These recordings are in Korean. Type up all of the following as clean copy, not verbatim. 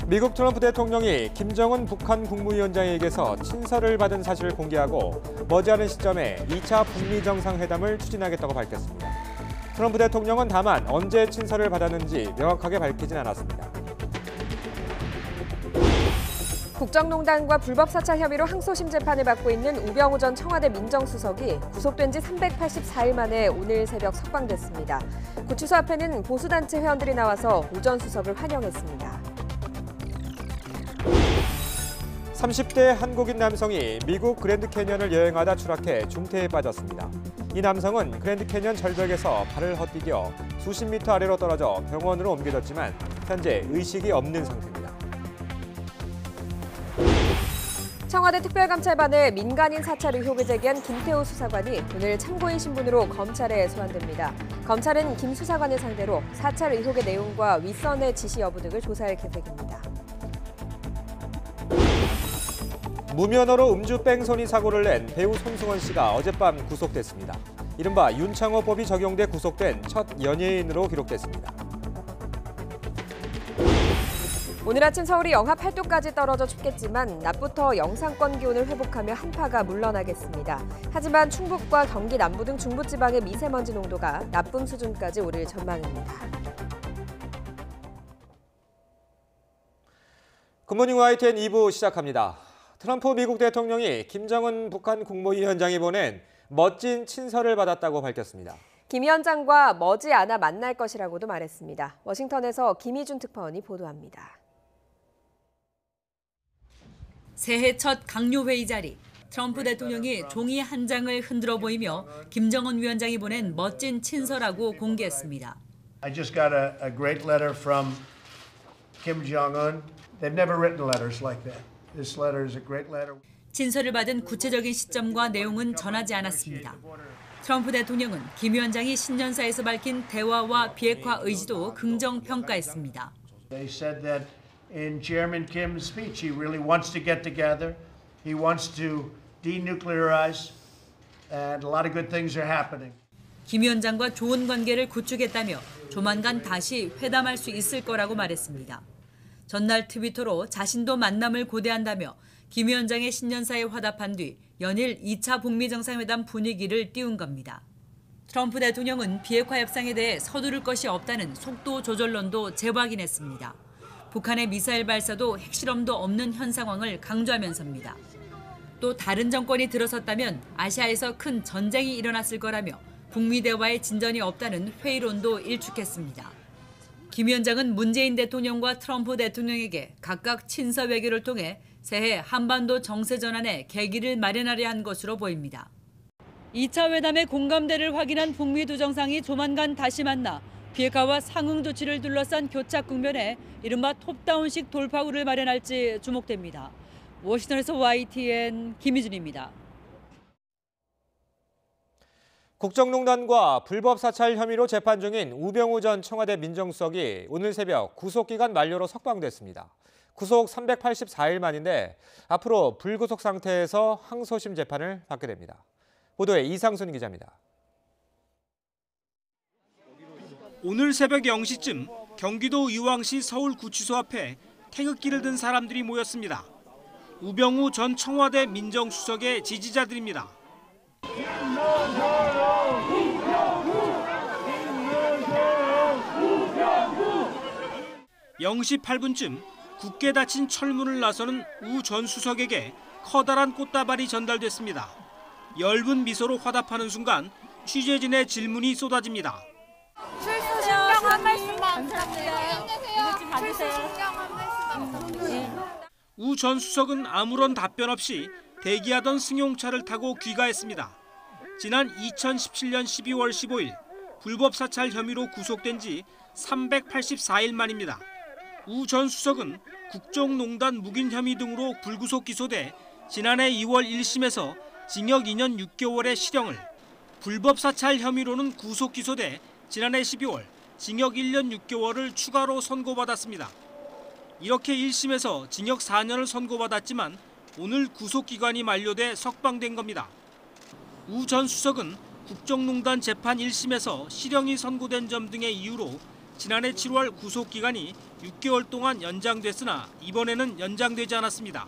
미국 트럼프 대통령이 김정은 북한 국무위원장에게서 친서를 받은 사실을 공개하고 머지않은 시점에 2차 북미 정상회담을 추진하겠다고 밝혔습니다. 트럼프 대통령은 다만 언제 친서를 받았는지 명확하게 밝히진 않았습니다. 국정농단과 불법 사찰 혐의로 항소심 재판을 받고 있는 우병우 전 청와대 민정수석이 구속된 지 384일 만에 오늘 새벽 석방됐습니다. 구치소 앞에는 보수단체 회원들이 나와서 우 전 수석을 환영했습니다. 30대 한국인 남성이 미국 그랜드 캐년을 여행하다 추락해 중태에 빠졌습니다. 이 남성은 그랜드 캐년 절벽에서 발을 헛디뎌 수십 미터 아래로 떨어져 병원으로 옮겨졌지만 현재 의식이 없는 상태입니다. 청와대 특별감찰반에 민간인 사찰 의혹을 제기한 김태우 수사관이 오늘 참고인 신분으로 검찰에 소환됩니다. 검찰은 김 수사관을 상대로 사찰 의혹의 내용과 윗선의 지시 여부 등을 조사할 계획입니다. 무면허로 음주 뺑소니 사고를 낸 배우 손승헌 씨가 어젯밤 구속됐습니다. 이른바 윤창호법이 적용돼 구속된 첫 연예인으로 기록됐습니다. 오늘 아침 서울이 영하 8도까지 떨어져 춥겠지만 낮부터 영상권 기온을 회복하며 한파가 물러나겠습니다. 하지만 충북과 경기 남부 등 중부지방의 미세먼지 농도가 나쁨 수준까지 오를 전망입니다. 굿모닝 YTN 2부 시작합니다. 트럼프 미국 대통령이 김정은 북한 국무위원장이 보낸 멋진 친서를 받았다고 밝혔습니다. 김 위원장과 머지않아 만날 것이라고도 말했습니다. 워싱턴에서 김희준 특파원이 보도합니다. 새해 첫 강요회의 자리, 트럼프 대통령이 종이 한 장을 흔들어 보이며 김정은 위원장이 보낸 멋진 친서라고 공개했습니다. I just got a great letter from Kim Jong-un. They've never written letters like that. This letter is a great letter. 친서를 받은 구체적인 시점과 내용은 전하지 않았습니다. 트럼프 대통령은 김 위원장이 신년사에서 밝힌 대화와 비핵화 의지도 긍정 평가했습니다. They said that in Chairman Kim's speech, he really wants to get together. He wants to denuclearize, and a lot of good things are happening. 김 위원장과 좋은 관계를 구축했다며 조만간 다시 회담할 수 있을 거라고 말했습니다. 전날 트위터로 자신도 만남을 고대한다며 김 위원장의 신년사에 화답한 뒤 연일 2차 북미 정상회담 분위기를 띄운 겁니다. 트럼프 대통령은 비핵화 협상에 대해 서두를 것이 없다는 속도 조절론도 재확인했습니다. 북한의 미사일 발사도 핵실험도 없는 현 상황을 강조하면서입니다. 또 다른 정권이 들어섰다면 아시아에서 큰 전쟁이 일어났을 거라며 북미 대화에 진전이 없다는 회의론도 일축했습니다. 김 위원장은 문재인 대통령과 트럼프 대통령에게 각각 친서 외교를 통해 새해 한반도 정세 전환의 계기를 마련하려 한 것으로 보입니다. 2차 회담의 공감대를 확인한 북미 두 정상이 조만간 다시 만나 비핵화와 상응 조치를 둘러싼 교착 국면에 이른바 톱다운식 돌파구를 마련할지 주목됩니다. 워싱턴에서 YTN 김희준입니다. 국정농단과 불법 사찰 혐의로 재판 중인 우병우 전 청와대 민정수석이 오늘 새벽 구속기간 만료로 석방됐습니다. 구속 384일 만인데 앞으로 불구속 상태에서 항소심 재판을 받게 됩니다. 보도에 이상순 기자입니다. 오늘 새벽 0시쯤 경기도 의왕시 서울구치소 앞에 태극기를 든 사람들이 모였습니다. 우병우 전 청와대 민정수석의 지지자들입니다. 0시 8분쯤 굳게 닫힌 철문을 나서는 우 전 수석에게 커다란 꽃다발이 전달됐습니다. 엷은 미소로 화답하는 순간 취재진의 질문이 쏟아집니다. 출소 신경 한 말씀만 부탁드려요. 출소 신경 한 말씀만 부탁드려요. 우 전 수석은 아무런 답변 없이 대기하던 승용차를 타고 귀가했습니다. 지난 2017년 12월 15일 불법 사찰 혐의로 구속된 지 384일 만입니다. 우 전 수석은 국정농단 묵인 혐의 등으로 불구속 기소돼 지난해 2월 1심에서 징역 2년 6개월의 실형을, 불법 사찰 혐의로는 구속 기소돼 지난해 12월 징역 1년 6개월을 추가로 선고받았습니다. 이렇게 1심에서 징역 4년을 선고받았지만 오늘 구속기간이 만료돼 석방된 겁니다. 우 전 수석은 국정농단 재판 1심에서 실형이 선고된 점 등의 이유로 지난해 7월 구속 기간이 6개월 동안 연장됐으나 이번에는 연장되지 않았습니다.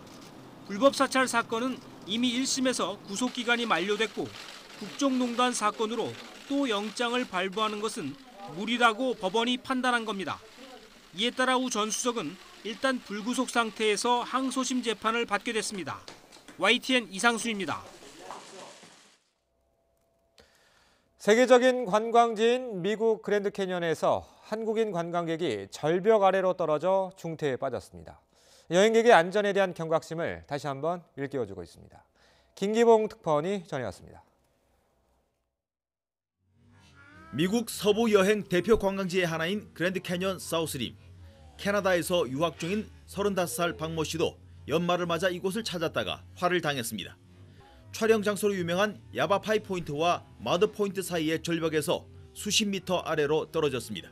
불법 사찰 사건은 이미 1심에서 구속 기간이 만료됐고 국정농단 사건으로 또 영장을 발부하는 것은 무리라고 법원이 판단한 겁니다. 이에 따라 우 전 수석은 일단 불구속 상태에서 항소심 재판을 받게 됐습니다. YTN 이상수입니다. 세계적인 관광지인 미국 그랜드 캐니언에서 한국인 관광객이 절벽 아래로 떨어져 중태에 빠졌습니다. 여행객의 안전에 대한 경각심을 다시 한번 일깨워주고 있습니다. 김기봉 특파원이 전해왔습니다. 미국 서부 여행 대표 관광지의 하나인 그랜드 캐니언 사우스림. 캐나다에서 유학 중인 35살 박모 씨도 연말을 맞아 이곳을 찾았다가 화를 당했습니다. 촬영 장소로 유명한 야바파이 포인트와 마드 포인트 사이의 절벽에서 수십 미터 아래로 떨어졌습니다.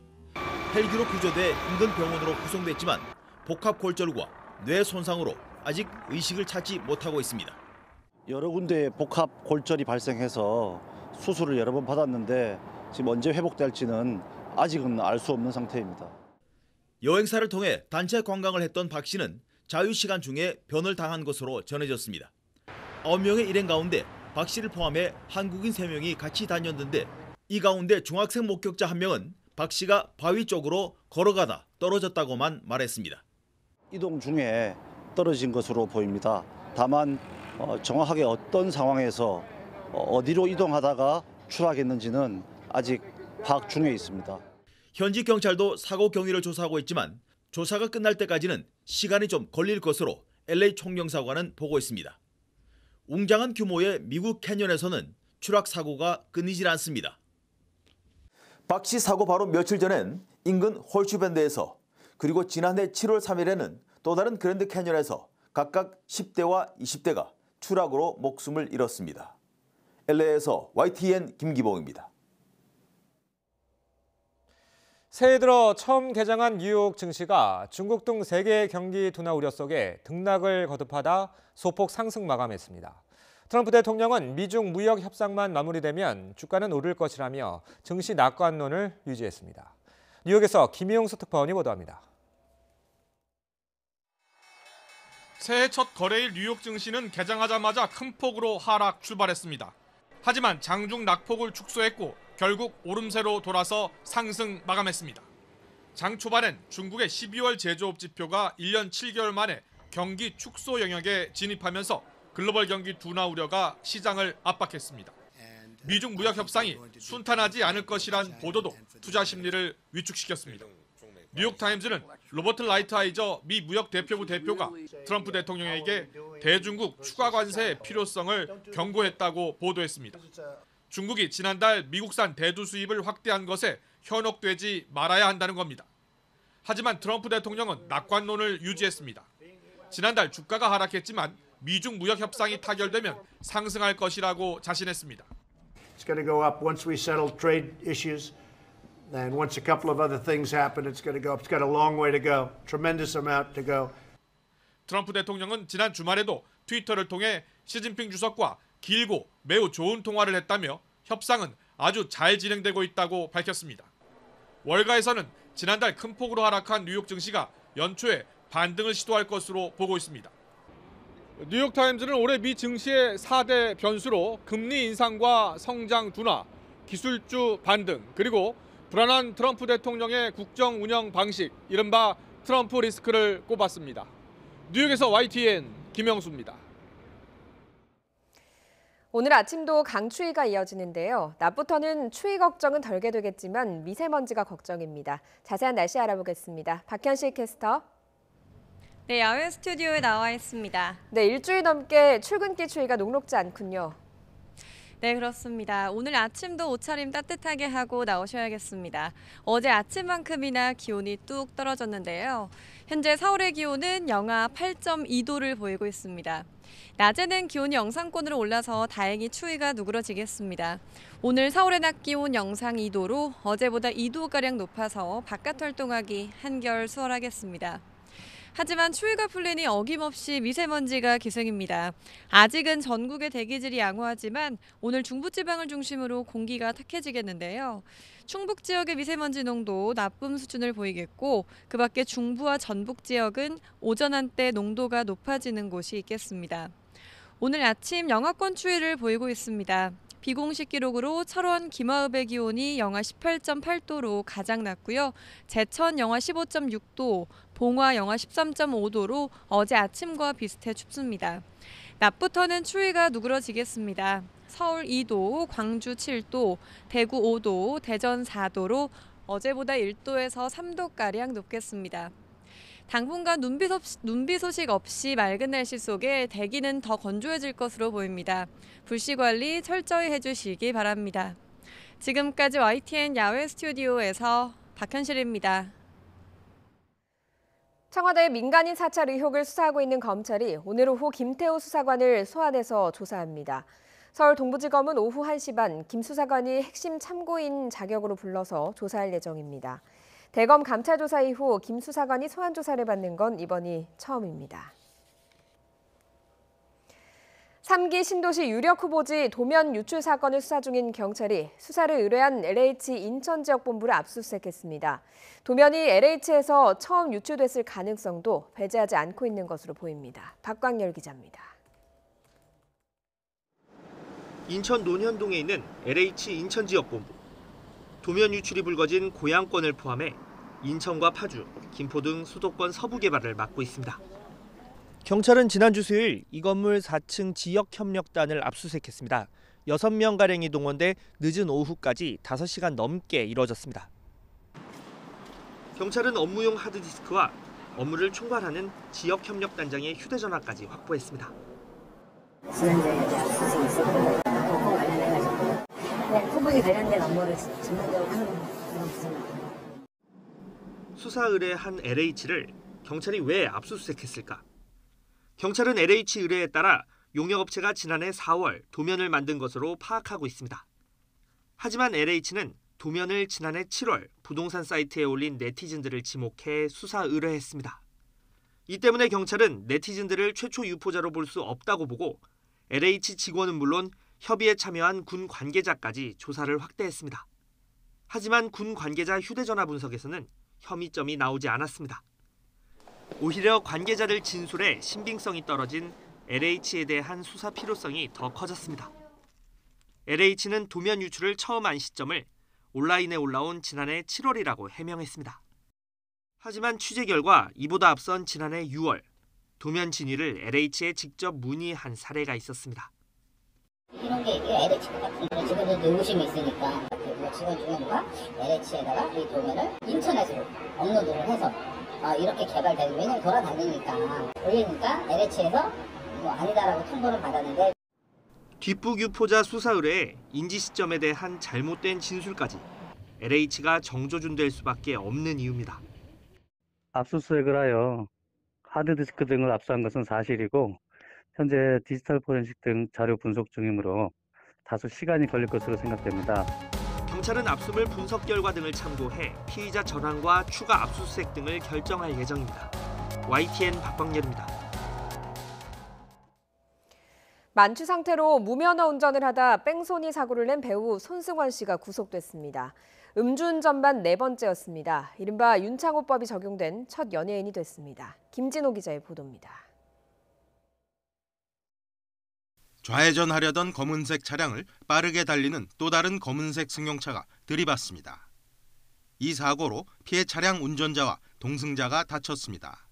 헬기로 구조돼 인근 병원으로 후송됐지만 복합 골절과 뇌 손상으로 아직 의식을 찾지 못하고 있습니다. 여러 군데에 복합 골절이 발생해서 수술을 여러 번 받았는데 지금 언제 회복될지는 아직은 알 수 없는 상태입니다. 여행사를 통해 단체 관광을 했던 박 씨는 자유시간 중에 변을 당한 것으로 전해졌습니다. 9명의 일행 가운데 박 씨를 포함해 한국인 3명이 같이 다녔는데 이 가운데 중학생 목격자 1명은 박 씨가 바위 쪽으로 걸어가다 떨어졌다고만 말했습니다. 이동 중에 떨어진 것으로 보입니다. 다만 정확하게 어떤 상황에서 어디로 이동하다가 추락했는지는 아직 파악 중에 있습니다. 현지 경찰도 사고 경위를 조사하고 있지만 조사가 끝날 때까지는 시간이 좀 걸릴 것으로 LA 총경사관은 보고 있습니다. 웅장한 규모의 미국 캐니언에서는 추락 사고가 끊이질 않습니다. 박 씨 사고 바로 며칠 전엔 인근 홀슈밴드에서 그리고 지난해 7월 3일에는 또 다른 그랜드 캐니언에서 각각 10대와 20대가 추락으로 목숨을 잃었습니다. LA에서 YTN 김기봉입니다. 새해 들어 처음 개장한 뉴욕 증시가 중국 등 세계 경기 둔화 우려 속에 등락을 거듭하다 소폭 상승 마감했습니다. 트럼프 대통령은 미중 무역 협상만 마무리되면 주가는 오를 것이라며 증시 낙관론을 유지했습니다. 뉴욕에서 김희용수 특파원이 보도합니다. 새해 첫 거래일 뉴욕 증시는 개장하자마자 큰 폭으로 하락 출발했습니다. 하지만 장중 낙폭을 축소했고 결국 오름세로 돌아서 상승 마감했습니다. 장 초반엔 중국의 12월 제조업 지표가 1년 7개월 만에 경기 축소 영역에 진입하면서 글로벌 경기 둔화 우려가 시장을 압박했습니다. 미중 무역 협상이 순탄하지 않을 것이란 보도도 투자 심리를 위축시켰습니다. 뉴욕타임즈는 로버트 라이트하이저 미 무역 대표부 대표가 트럼프 대통령에게 대중국 추가 관세의 필요성을 경고했다고 보도했습니다. 중국이 지난달 미국산 대두 수입을 확대한 것에 현혹되지 말아야 한다는 겁니다. 하지만 트럼프 대통령은 낙관론을 유지했습니다. 지난달 주가가 하락했지만 미중 무역 협상이 타결되면 상승할 것이라고 자신했습니다. It's going to go up once we settle trade issues. And once a couple of other things happen, it's going to go up. It's got a long way to go. Tremendous amount to go. 트럼프 대통령은 지난 주말에도 트위터를 통해 시진핑 주석과 길고 매우 좋은 통화를 했다며 협상은 아주 잘 진행되고 있다고 밝혔습니다. 월가에서는 지난달 큰 폭으로 하락한 뉴욕 증시가 연초에 반등을 시도할 것으로 보고 있습니다. 뉴욕타임즈는 올해 미 증시의 4대 변수로 금리 인상과 성장 둔화, 기술주 반등, 그리고 불안한 트럼프 대통령의 국정 운영 방식, 이른바 트럼프 리스크를 꼽았습니다. 뉴욕에서 YTN 김영수입니다. 오늘 아침도 강추위가 이어지는데요. 낮부터는 추위 걱정은 덜게 되겠지만 미세먼지가 걱정입니다. 자세한 날씨 알아보겠습니다. 박현식 캐스터. 네, 야외 스튜디오에 나와 있습니다. 네, 일주일 넘게 출근길 추위가 녹록지 않군요. 네, 그렇습니다. 오늘 아침도 옷차림 따뜻하게 하고 나오셔야겠습니다. 어제 아침만큼이나 기온이 뚝 떨어졌는데요. 현재 서울의 기온은 영하 8.2도를 보이고 있습니다. 낮에는 기온이 영상권으로 올라서 다행히 추위가 누그러지겠습니다. 오늘 서울의 낮 기온 영상 2도로 어제보다 2도가량 높아서 바깥 활동하기 한결 수월하겠습니다. 하지만 추위가 풀리니 어김없이 미세먼지가 기승입니다. 아직은 전국의 대기질이 양호하지만 오늘 중부지방을 중심으로 공기가 탁해지겠는데요. 충북 지역의 미세먼지 농도 나쁨 수준을 보이겠고 그 밖에 중부와 전북 지역은 오전 한때 농도가 높아지는 곳이 있겠습니다. 오늘 아침 영하권 추위를 보이고 있습니다. 비공식 기록으로 철원 김화읍의 기온이 영하 18.8도로 가장 낮고요. 제천 영하 15.6도, 봉화 영하 13.5도로 어제 아침과 비슷해 춥습니다. 낮부터는 추위가 누그러지겠습니다. 서울 2도, 광주 7도, 대구 5도, 대전 4도로 어제보다 1도에서 3도가량 높겠습니다. 당분간 눈비 소식 없이 맑은 날씨 속에 대기는 더 건조해질 것으로 보입니다. 불씨 관리 철저히 해주시기 바랍니다. 지금까지 YTN 야외 스튜디오에서 박현실입니다. 청와대 민간인 사찰 의혹을 수사하고 있는 검찰이 오늘 오후 김태호 수사관을 소환해서 조사합니다. 서울 동부지검은 오후 1시 반 김 수사관이 핵심 참고인 자격으로 불러서 조사할 예정입니다. 대검 감찰 조사 이후 김 수사관이 소환 조사를 받는 건 이번이 처음입니다. 3기 신도시 유력 후보지 도면 유출 사건을 수사 중인 경찰이 수사를 의뢰한 LH 인천지역본부를 압수수색했습니다. 도면이 LH에서 처음 유출됐을 가능성도 배제하지 않고 있는 것으로 보입니다. 박광열 기자입니다. 인천 논현동에 있는 LH 인천지역본부. 도면 유출이 불거진 고양권을 포함해 인천과 파주, 김포 등 수도권 서부 개발을 맡고 있습니다. 경찰은 지난주 수요일 이 건물 4층 지역협력단을 압수수색했습니다. 6명가량이 동원돼 늦은 오후까지 5시간 넘게 이뤄졌습니다. 경찰은 업무용 하드디스크와 업무를 총괄하는 지역협력단장의 휴대전화까지 확보했습니다. 후보에 관련된 업무를 전문적으로 하는 그런 부서입니다. 수사 의뢰한 LH를 경찰이 왜 압수수색했을까? 경찰은 LH 의뢰에 따라 용역업체가 지난해 4월 도면을 만든 것으로 파악하고 있습니다. 하지만 LH는 도면을 지난해 7월 부동산 사이트에 올린 네티즌들을 지목해 수사 의뢰했습니다. 이 때문에 경찰은 네티즌들을 최초 유포자로 볼 수 없다고 보고 LH 직원은 물론 협의에 참여한 군 관계자까지 조사를 확대했습니다. 하지만 군 관계자 휴대전화 분석에서는 혐의점이 나오지 않았습니다. 오히려 관계자들 진술에 신빙성이 떨어진 LH에 대한 수사 필요성이 더 커졌습니다. LH는 도면 유출을 처음 안 시점을 온라인에 올라온 지난해 7월이라고 해명했습니다. 하지만 취재 결과 이보다 앞선 지난해 6월 도면 진위를 LH에 직접 문의한 사례가 있었습니다. 이런 게 LH 같은 그런 직원들도 의심이 있으니까 그 직원 중에 누가 LH에다가 이 도면을 인터넷으로 업로드를 해서 이렇게 개발되고 왜냐면 돌아다니니까 올리니까 LH에서 뭐 아니다라고 통보를 받았는데 뒷북 유포자 수사 의뢰에 인지 시점에 대한 잘못된 진술까지 LH가 정조준될 수밖에 없는 이유입니다. 압수수색을 하여 하드디스크 등을 압수한 것은 사실이고 현재 디지털 포렌식 등 자료 분석 중이므로 다소 시간이 걸릴 것으로 생각됩니다. 경찰은 압수물 분석 결과 등을 참고해 피의자 전환과 추가 압수수색 등을 결정할 예정입니다. YTN 박광열입니다. 만취 상태로 무면허 운전을 하다 뺑소니 사고를 낸 배우 손승원 씨가 구속됐습니다. 음주운전만 4번째였습니다. 이른바 윤창호법이 적용된 첫 연예인이 됐습니다. 김진호 기자의 보도입니다. 좌회전하려던 검은색 차량을 빠르게 달리는 또 다른 검은색 승용차가 들이받습니다. 이 사고로 피해 차량 운전자와 동승자가 다쳤습니다.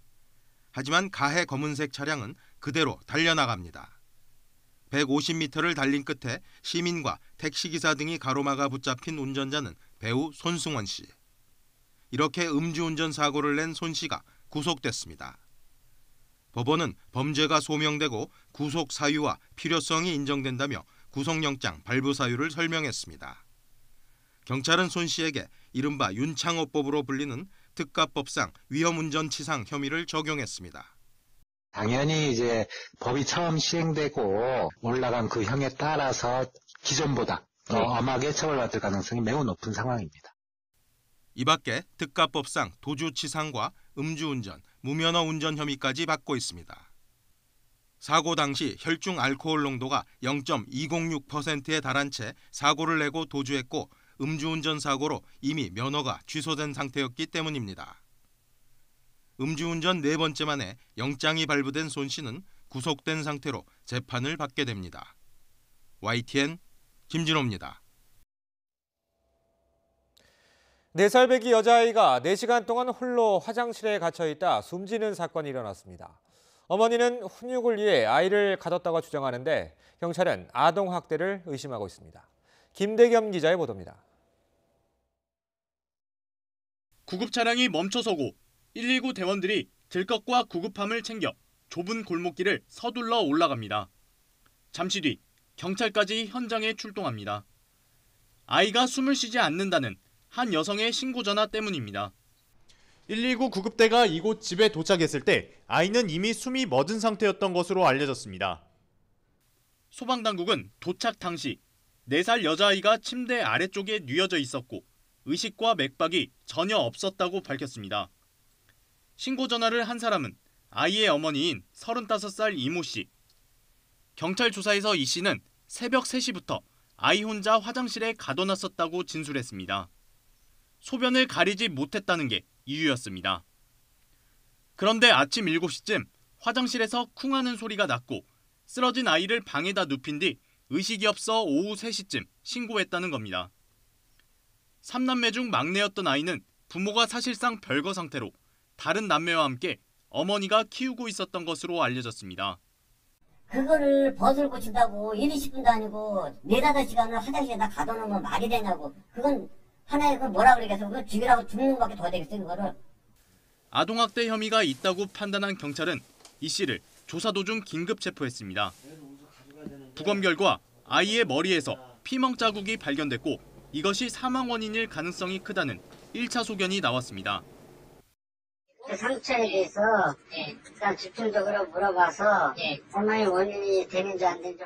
하지만 가해 검은색 차량은 그대로 달려나갑니다. 150m를 달린 끝에 시민과 택시기사 등이 가로막아 붙잡힌 운전자는 배우 손승원 씨. 이렇게 음주운전 사고를 낸 손 씨가 구속됐습니다. 법원은 범죄가 소명되고 구속 사유와 필요성이 인정된다며 구속영장 발부 사유를 설명했습니다. 경찰은 손 씨에게 이른바 윤창호법으로 불리는 특가법상 위험운전치상 혐의를 적용했습니다. 당연히 이제 법이 처음 시행되고 올라간 그 형에 따라서 기존보다 더 엄하게 처벌받을 가능성이 매우 높은 상황입니다. 이 밖에 특가법상 도주치상과 음주운전, 무면허 운전 혐의까지 받고 있습니다. 사고 당시 혈중 알코올 농도가 0.206%에 달한 채 사고를 내고 도주했고 음주운전 사고로 이미 면허가 취소된 상태였기 때문입니다. 음주운전 4번째 만에 영장이 발부된 손 씨는 구속된 상태로 재판을 받게 됩니다. YTN 김진호입니다. 4살 배기 여자아이가 4시간 동안 홀로 화장실에 갇혀 있다 숨지는 사건이 일어났습니다. 어머니는 훈육을 위해 아이를 가뒀다고 주장하는데 경찰은 아동학대를 의심하고 있습니다. 김대겸 기자의 보도입니다. 구급 차량이 멈춰서고 119 대원들이 들것과 구급함을 챙겨 좁은 골목길을 서둘러 올라갑니다. 잠시 뒤 경찰까지 현장에 출동합니다. 아이가 숨을 쉬지 않는다는 한 여성의 신고 전화 때문입니다. 119 구급대가 이곳 집에 도착했을 때 아이는 이미 숨이 멎은 상태였던 것으로 알려졌습니다. 소방당국은 도착 당시 4살 여자아이가 침대 아래쪽에 뉘어져 있었고 의식과 맥박이 전혀 없었다고 밝혔습니다. 신고 전화를 한 사람은 아이의 어머니인 35살 이모 씨. 경찰 조사에서 이 씨는 새벽 3시부터 아이 혼자 화장실에 가둬놨었다고 진술했습니다. 소변을 가리지 못했다는 게 이유였습니다. 그런데 아침 7시쯤 화장실에서 쿵 하는 소리가 났고 쓰러진 아이를 방에다 눕힌 뒤 의식이 없어 오후 3시쯤 신고했다는 겁니다. 3남매 중 막내였던 아이는 부모가 사실상 별거 상태로 다른 남매와 함께 어머니가 키우고 있었던 것으로 알려졌습니다. 그거를 벗을 고친다고 1, 20분도 아니고 4-5시간을 화장실에다 가둬놓으면 말이 되냐고. 그건 하나의 그 뭐라 그러겠어. 그거 죽이라고 죽는 것밖에 더 되겠어 그거를. 아동학대 혐의가 있다고 판단한 경찰은 이 씨를 조사 도중 긴급 체포했습니다. 부검 결과 아이의 머리에서 피멍 자국이 발견됐고 이것이 사망 원인일 가능성이 크다는 1차 소견이 나왔습니다. 그 상처에 대해서 일단 집중적으로 물어봐서 사망의 원인이 되는지 안 되는지.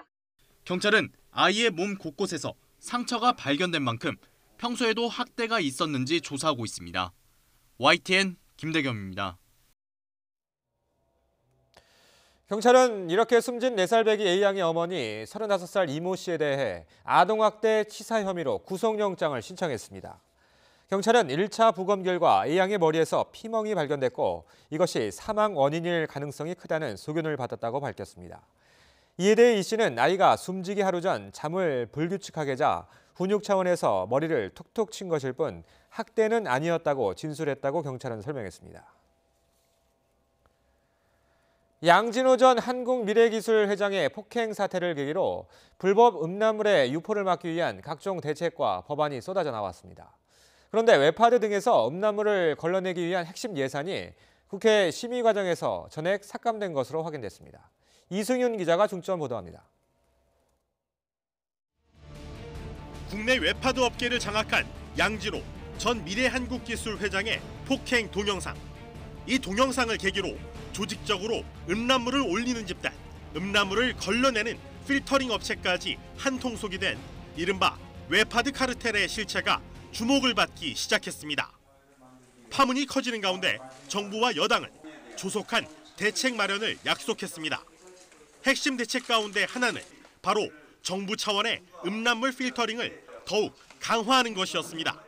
경찰은 아이의 몸 곳곳에서 상처가 발견된 만큼 평소에도 학대가 있었는지 조사하고 있습니다. YTN 김대겸입니다. 경찰은 이렇게 숨진 4살 배기 A양의 어머니 35살 이모 씨에 대해 아동학대 치사 혐의로 구속영장을 신청했습니다. 경찰은 1차 부검 결과 A양의 머리에서 피멍이 발견됐고 이것이 사망 원인일 가능성이 크다는 소견을 받았다고 밝혔습니다. 이에 대해 이 씨는 아이가 숨지기 하루 전 잠을 불규칙하게 자 훈육 차원에서 머리를 툭툭 친 것일 뿐 학대는 아니었다고 진술했다고 경찰은 설명했습니다. 양진호 전 한국미래기술회장의 폭행 사태를 계기로 불법 음란물의 유포를 막기 위한 각종 대책과 법안이 쏟아져 나왔습니다. 그런데 웹하드 등에서 음란물을 걸러내기 위한 핵심 예산이 국회 심의 과정에서 전액 삭감된 것으로 확인됐습니다. 이승윤 기자가 중점 보도합니다. 국내 웹하드 업계를 장악한 양진호 전 미래한국기술회장의 폭행 동영상. 이 동영상을 계기로 조직적으로 음란물을 올리는 집단, 음란물을 걸러내는 필터링 업체까지 한통속이 된 이른바 웹하드 카르텔의 실체가 주목을 받기 시작했습니다. 파문이 커지는 가운데 정부와 여당은 조속한 대책 마련을 약속했습니다. 핵심 대책 가운데 하나는 바로 정부 차원의 음란물 필터링을 더욱 강화하는 것이었습니다.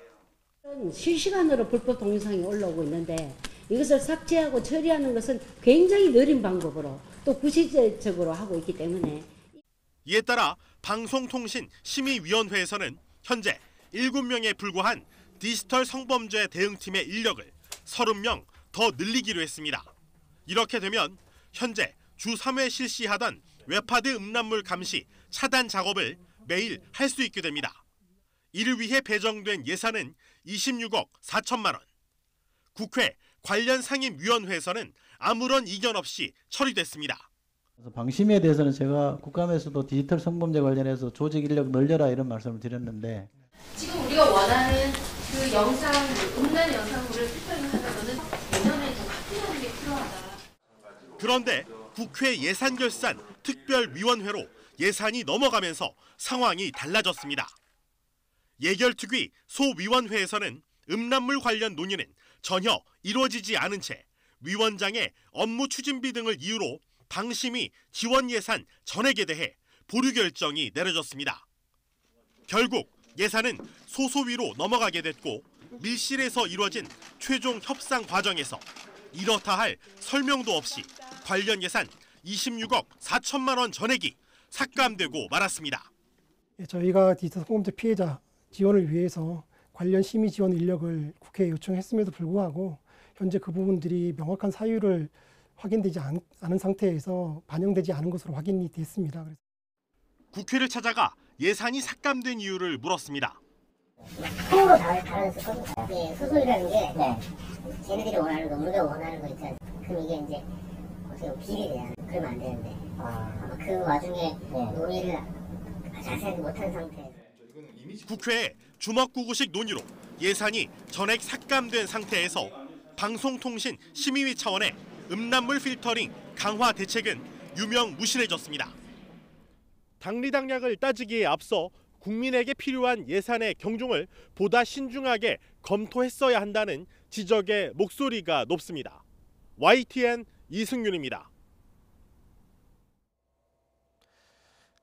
실시간으로 불법 동영상이 올라오고 있는데 이것을 삭제하고 처리하는 것은 굉장히 느린 방법으로 또 구시적으로 하고 있기 때문에 이에 따라 방송통신심의위원회에서는 현재 7명에 불과한 디지털 성범죄 대응팀의 인력을 30명 더 늘리기로 했습니다. 이렇게 되면 현재 주 3회 실시하던 웹하드 음란물 감시 차단 작업을 매일 할 수 있게 됩니다. 이를 위해 배정된 예산은 26억 4천만 원. 국회 관련 상임위원회에서는 아무런 이견 없이 처리됐습니다. 방심에 대해서는 제가 국감에서도 디지털 성범죄 관련해서 조직 인력 늘려라 이런 말씀을 드렸는데 지금 우리가 원하는 그 영상, 음란 영상물을 필터링하는 거는 내년에 더 확대하는 게 필요하다. 그런데 국회 예산결산 특별위원회로 예산이 넘어가면서 상황이 달라졌습니다. 예결특위 소위원회에서는 음란물 관련 논의는 전혀 이루어지지 않은 채 위원장의 업무 추진비 등을 이유로 방심위 지원 예산 전액에 대해 보류 결정이 내려졌습니다. 결국 예산은 소소위로 넘어가게 됐고 밀실에서 이루어진 최종 협상 과정에서 이렇다 할 설명도 없이 관련 예산 26억 4천만 원 전액이 삭감되고 말았습니다. 저희가 디지털 성범죄 피해자 지원을 위해서 관련 심의 지원 인력을 국회에 요청했음에도 불구하고 현재 그 부분들이 명확한 사유를 확인되지 않은 상태에서 반영되지 않은 것으로 확인이 됐습니다. 국회를 찾아가 예산이 삭감된 이유를 물었습니다. 서로 다른 거거든요. 소소이라는 게 쟤네들이 원하는 거, 우리가 원하는 거 있잖아요. 그럼 이게 이제 어떻게 비리돼요. 그러면 안 되는데 아마 그 와중에 논의를 자세하게 못한 상태에서 국회에 주먹구구식 논의로 예산이 전액 삭감된 상태에서 방송통신 심의위 차원의 음란물 필터링 강화 대책은 유명무실해졌습니다. 당리당략을 따지기에 앞서 국민에게 필요한 예산의 경중을 보다 신중하게 검토했어야 한다는 지적의 목소리가 높습니다. YTN 이승윤입니다.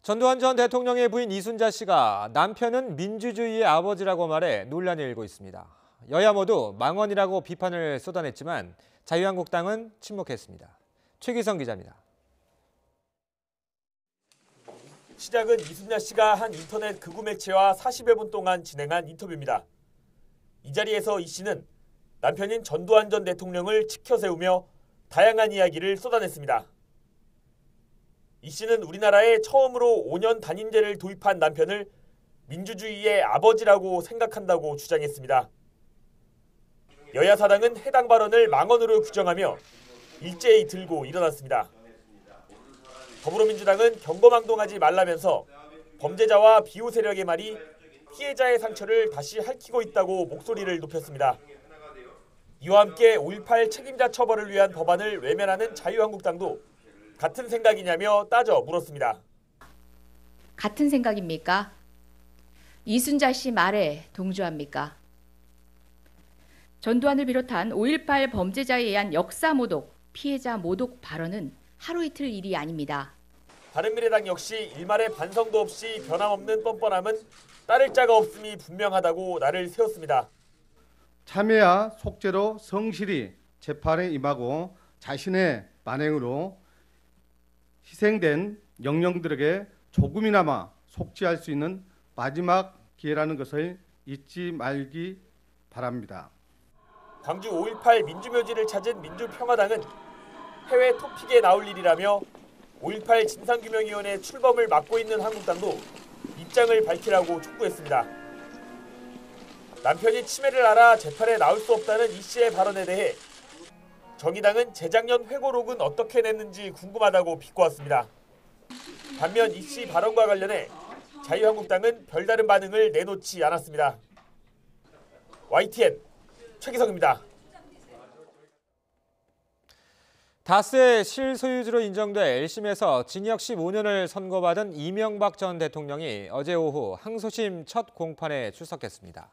전두환 전 대통령의 부인 이순자 씨가 남편은 민주주의의 아버지라고 말해 논란이 일고 있습니다. 여야 모두 망언이라고 비판을 쏟아냈지만 자유한국당은 침묵했습니다. 최기성 기자입니다. 시작은 이순자 씨가 한 인터넷 극우 매체와 40여 분 동안 진행한 인터뷰입니다. 이 자리에서 이 씨는 남편인 전두환 전 대통령을 치켜세우며 다양한 이야기를 쏟아냈습니다. 이 씨는 우리나라에 처음으로 5년 단임제를 도입한 남편을 민주주의의 아버지라고 생각한다고 주장했습니다. 여야 사당은 해당 발언을 망언으로 규정하며 일제히 들고 일어났습니다. 더불어민주당은 경거망동하지 말라면서 범죄자와 비호 세력의 말이 피해자의 상처를 다시 핥히고 있다고 목소리를 높였습니다. 이와 함께 5.18 책임자 처벌을 위한 법안을 외면하는 자유한국당도 같은 생각이냐며 따져 물었습니다. 같은 생각입니까? 이순자 씨 말에 동조합니까? 전두환을 비롯한 5.18 범죄자에 의한 역사 모독, 피해자 모독 발언은 하루 이틀 일이 아닙니다. 바른미래당 역시 일말의 반성도 없이 변함없는 뻔뻔함은 따를 자가 없음이 분명하다고 날을 세웠습니다. 참여야 속죄로 성실히 재판에 임하고 자신의 만행으로 희생된 영령들에게 조금이나마 속죄할 수 있는 마지막 기회라는 것을 잊지 말기 바랍니다. 광주 5.18 민주묘지를 찾은 민주평화당은 해외 토픽에 나올 일이라며 5.18 진상규명위원회 출범을 맡고 있는 한국당도 입장을 밝히라고 촉구했습니다. 남편이 치매를 앓아 재판에 나올 수 없다는 이 씨의 발언에 대해 정의당은 재작년 회고록은 어떻게 냈는지 궁금하다고 비꼬았습니다. 반면 이 씨 발언과 관련해 자유한국당은 별다른 반응을 내놓지 않았습니다. YTN 최기성입니다. 다스의 실소유주로 인정돼 1심에서 징역 15년을 선고받은 이명박 전 대통령이 어제 오후 항소심 첫 공판에 출석했습니다.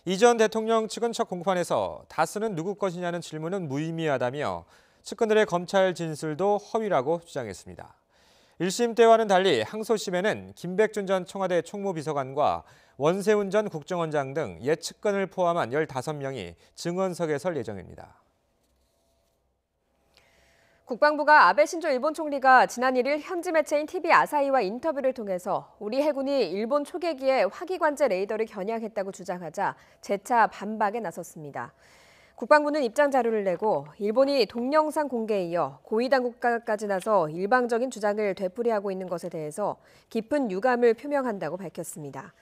이 전 대통령 측은 첫 공판에서 다스는 누구 것이냐는 질문은 무의미하다며 측근들의 검찰 진술도 허위라고 주장했습니다. 1심 때와는 달리 항소심에는 김백준 전 청와대 총무비서관과 원세훈 전 국정원장 등 옛 측근을 포함한 15명이 증언석에 설 예정입니다. 국방부가 아베 신조 일본 총리가 지난 1일 현지 매체인 TV 아사히와 인터뷰를 통해서 우리 해군이 일본 초계기에 화기관제 레이더를 겨냥했다고 주장하자 재차 반박에 나섰습니다. 국방부는 입장 자료를 내고 일본이 동영상 공개에 이어 고위 당국자까지 나서 일방적인 주장을 되풀이하고 있는 것에 대해서 깊은 유감을 표명한다고 밝혔습니다.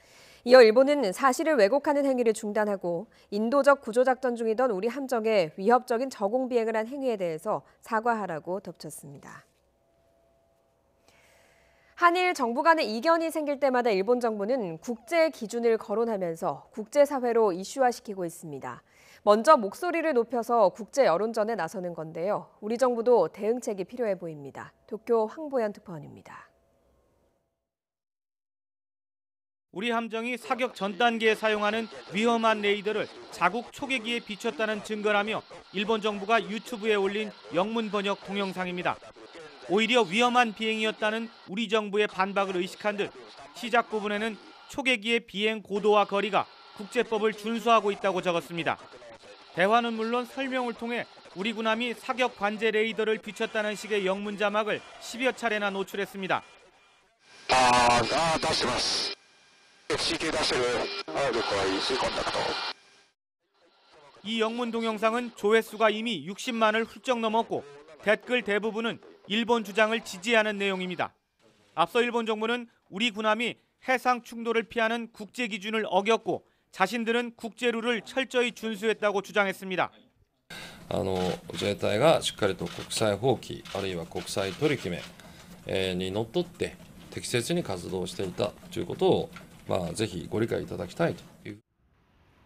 이어 일본은 사실을 왜곡하는 행위를 중단하고 인도적 구조작전 중이던 우리 함정에 위협적인 저공 비행을 한 행위에 대해서 사과하라고 덧붙였습니다. 한일 정부 간의 이견이 생길 때마다 일본 정부는 국제 기준을 거론하면서 국제사회로 이슈화시키고 있습니다. 먼저 목소리를 높여서 국제 여론전에 나서는 건데요. 우리 정부도 대응책이 필요해 보입니다. 도쿄 황보연 특파원입니다. 우리 함정이 사격 전 단계에 사용하는 위험한 레이더를 자국 초계기에 비췄다는 증거라며 일본 정부가 유튜브에 올린 영문 번역 동영상입니다. 오히려 위험한 비행이었다는 우리 정부의 반박을 의식한 듯 시작 부분에는 초계기의 비행 고도와 거리가 국제법을 준수하고 있다고 적었습니다. 대화는 물론 설명을 통해 우리 군함이 사격 관제 레이더를 비췄다는 식의 영문 자막을 10여 차례나 노출했습니다. 이 영문 동영상은 조회수가 이미 60만을 훌쩍 넘었고 댓글 대부분은 일본 주장을 지지하는 내용입니다. 앞서 일본 정부는 우리 군함이 해상 충돌을 피하는 국제 기준을 어겼고 자신들은 국제 룰을 철저히 준수했다고 주장했습니다. 自衛隊がしっかりと国際法規あるいは国際取り決めにのっとって適切に活動していたということをぜひご理解いただきたいという。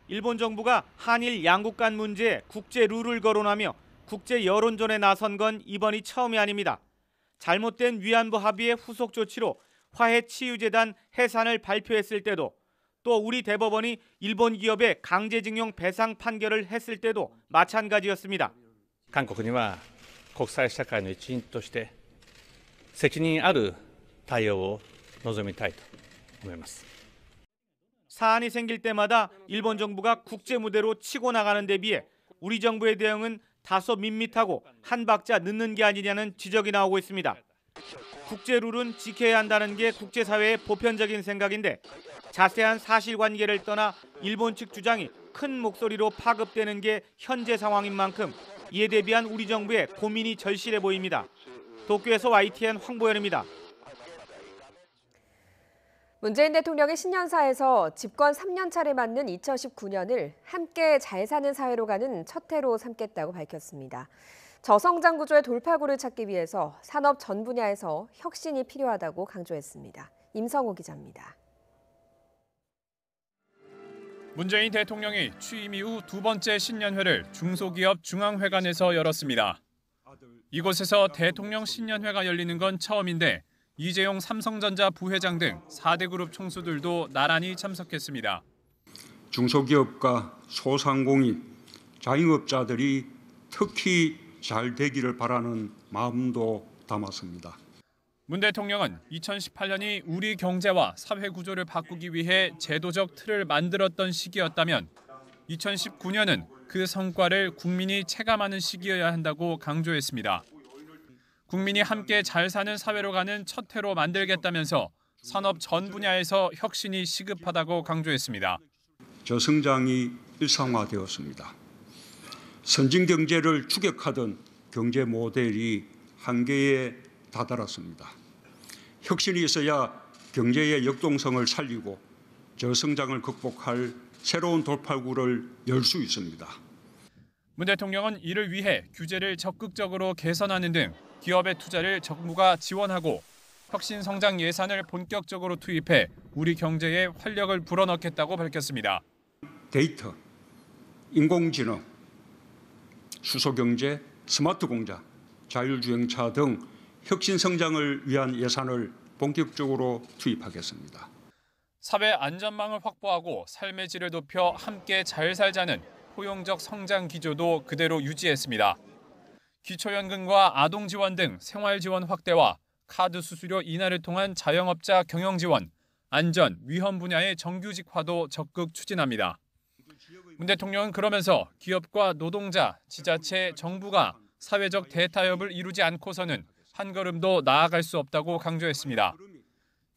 일본 정부가 한일 양국 간 문제에 국제 룰을 거론하며 국제 여론전에 나선 건 이번이 처음이 아닙니다. 잘못된 위안부 합의의 후속 조치로 화해치유재단 해산을 발표했을 때도 또 우리 대법원이 일본 기업의 강제징용 배상 판결을 했을 때도 마찬가지였습니다. 韓国には国際社会の一員として責任ある対応を望みたいと思います。 사안이 생길 때마다 일본 정부가 국제 무대로 치고 나가는 데 비해 우리 정부의 대응은 다소 밋밋하고 한 박자 늦는 게 아니냐는 지적이 나오고 있습니다. 국제 룰은 지켜야 한다는 게 국제사회의 보편적인 생각인데 자세한 사실관계를 떠나 일본 측 주장이 큰 목소리로 파급되는 게 현재 상황인 만큼 이에 대비한 우리 정부의 고민이 절실해 보입니다. 도쿄에서 YTN 황보현입니다. 문재인 대통령의 신년사에서 집권 3년 차를 맞는 2019년을 함께 잘 사는 사회로 가는 첫 해로 삼겠다고 밝혔습니다. 저성장 구조의 돌파구를 찾기 위해서 산업 전 분야에서 혁신이 필요하다고 강조했습니다. 임성호 기자입니다. 문재인 대통령이 취임 이후 두 번째 신년회를 중소기업 중앙회관에서 열었습니다. 이곳에서 대통령 신년회가 열리는 건 처음인데 이재용 삼성전자 부회장 등 4대 그룹 총수들도 나란히 참석했습니다. 중소기업과 소상공인, 자영업자들이 특히 잘 되기를 바라는 마음도 담았습니다. 문 대통령은 2018년이 우리 경제와 사회 구조를 바꾸기 위해 제도적 틀을 만들었던 시기였다면 2019년은 그 성과를 국민이 체감하는 시기여야 한다고 강조했습니다. 국민이 함께 잘 사는 사회로 가는 첫 해로 만들겠다면서 산업 전 분야에서 혁신이 시급하다고 강조했습니다. 저성장이 일상화되었습니다. 선진 경제를 추격하던 경제 모델이 한계에 다다랐습니다. 혁신이 있어야 경제의 역동성을 살리고 저성장을 극복할 새로운 돌파구를 열 수 있습니다. 문 대통령은 이를 위해 규제를 적극적으로 개선하는 등 기업의 투자를 정부가 지원하고 혁신 성장 예산을 본격적으로 투입해 우리 경제에 활력을 불어넣겠다고 밝혔습니다. 데이터, 인공지능, 수소경제, 스마트 공장, 자율주행차 등 혁신 성장을 위한 예산을 본격적으로 투입하겠습니다. 사회 안전망을 확보하고 삶의 질을 높여 함께 잘 살자는 포용적 성장 기조도 그대로 유지했습니다. 기초연금과 아동지원 등 생활지원 확대와 카드 수수료 인하를 통한 자영업자 경영 지원, 안전, 위험 분야의 정규직화도 적극 추진합니다. 문 대통령은 그러면서 기업과 노동자, 지자체, 정부가 사회적 대타협을 이루지 않고서는 한 걸음도 나아갈 수 없다고 강조했습니다.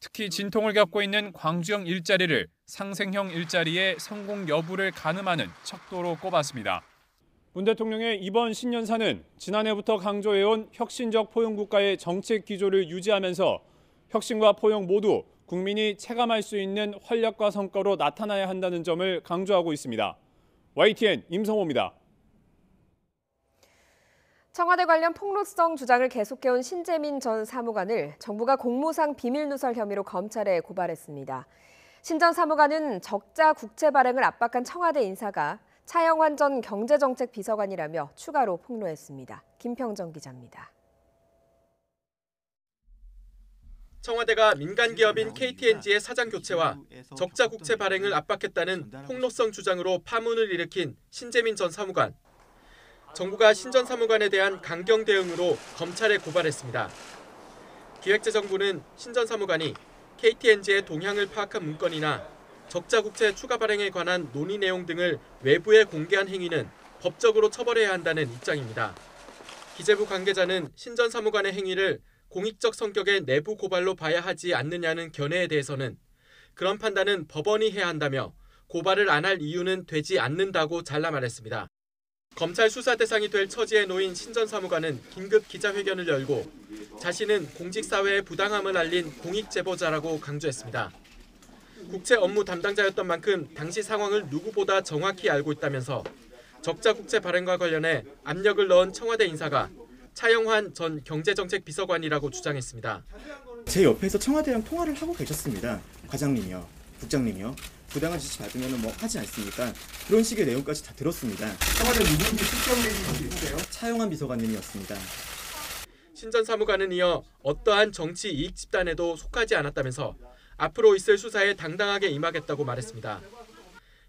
특히 진통을 겪고 있는 광주형 일자리를 상생형 일자리의 성공 여부를 가늠하는 척도로 꼽았습니다. 문 대통령의 이번 신년사는 지난해부터 강조해온 혁신적 포용국가의 정책 기조를 유지하면서 혁신과 포용 모두 국민이 체감할 수 있는 활력과 성과로 나타나야 한다는 점을 강조하고 있습니다. YTN 임성호입니다. 청와대 관련 폭로성 주장을 계속해온 신재민 전 사무관을 정부가 공무상 비밀누설 혐의로 검찰에 고발했습니다. 신 전 사무관은 적자 국채 발행을 압박한 청와대 인사가 차영환 전 경제정책 비서관이라며 추가로 폭로했습니다. 김평정 기자입니다. 청와대가 민간 기업인 KTNG의 사장 교체와 적자 국채 발행을 압박했다는 폭로성 주장으로 파문을 일으킨 신재민 전 사무관. 정부가 신 전 사무관에 대한 강경 대응으로 검찰에 고발했습니다. 기획재정부는 신 전 사무관이 KTNG의 동향을 파악한 문건이나 적자 국채 추가 발행에 관한 논의 내용 등을 외부에 공개한 행위는 법적으로 처벌해야 한다는 입장입니다. 기재부 관계자는 신 전 사무관의 행위를 공익적 성격의 내부 고발로 봐야 하지 않느냐는 견해에 대해서는 그런 판단은 법원이 해야 한다며 고발을 안 할 이유는 되지 않는다고 잘라 말했습니다. 검찰 수사 대상이 될 처지에 놓인 신 전 사무관은 긴급 기자회견을 열고 자신은 공직사회의 부당함을 알린 공익제보자라고 강조했습니다. 국채 업무 담당자였던 만큼 당시 상황을 누구보다 정확히 알고 있다면서 적자 국채 발행과 관련해 압력을 넣은 청와대 인사가 차영환 전 경제정책비서관이라고 주장했습니다. 제 옆에서 청와대랑 통화를 하고 계셨습니다. 과장님이요, 국장님이요. 부당한 지시 받으면 뭐 하지 않습니까? 그런 식의 내용까지 다 들었습니다. 청와대 누구인지 특정되신 분 있으세요? 차영환 비서관님이었습니다. 신 전 사무관은 이어 어떠한 정치 이익 집단에도 속하지 않았다면서 앞으로 있을 수사에 당당하게 임하겠다고 말했습니다.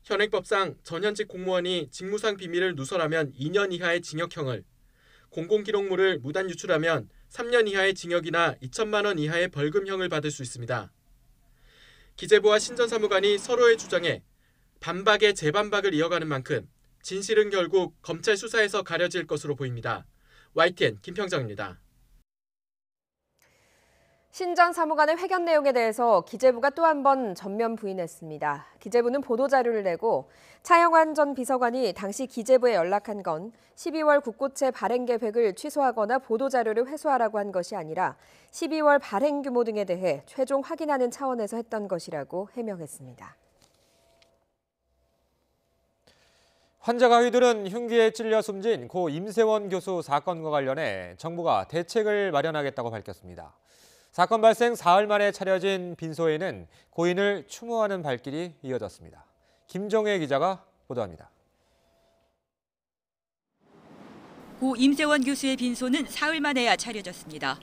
현행법상 전현직 공무원이 직무상 비밀을 누설하면 2년 이하의 징역형을, 공공기록물을 무단 유출하면 3년 이하의 징역이나 2천만 원 이하의 벌금형을 받을 수 있습니다. 기재부와 신 전 사무관이 서로의 주장에 반박에 재반박을 이어가는 만큼 진실은 결국 검찰 수사에서 가려질 것으로 보입니다. YTN 김평정입니다. 신 전 사무관의 회견 내용에 대해서 기재부가 또 한 번 전면 부인했습니다. 기재부는 보도자료를 내고 차영환 전 비서관이 당시 기재부에 연락한 건 12월 국고채 발행 계획을 취소하거나 보도자료를 회수하라고 한 것이 아니라 12월 발행 규모 등에 대해 최종 확인하는 차원에서 했던 것이라고 해명했습니다. 환자 가위들은 흉기에 찔려 숨진 고 임세원 교수 사건과 관련해 정부가 대책을 마련하겠다고 밝혔습니다. 사건 발생 사흘 만에 차려진 빈소에는 고인을 추모하는 발길이 이어졌습니다. 김정혜 기자가 보도합니다. 고 임세원 교수의 빈소는 사흘 만에야 차려졌습니다.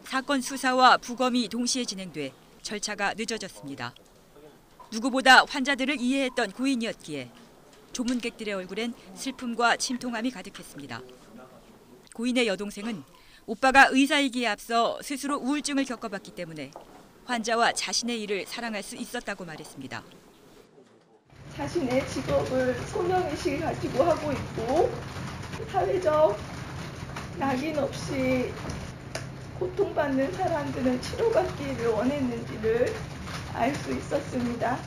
사건 수사와 부검이 동시에 진행돼 절차가 늦어졌습니다. 누구보다 환자들을 이해했던 고인이었기에 조문객들의 얼굴엔 슬픔과 침통함이 가득했습니다. 고인의 여동생은 오빠가 의사이기에 앞서 스스로 우울증을 겪어봤기 때문에 환자와 자신의 일을 사랑할 수 있었다고 말했습니다. 자신의 직업을 소명의식을 가지고 하고 있고 사회적 낙인 없이 고통받는 사람들은 치료받기를 원했는지를 알 수 있었습니다.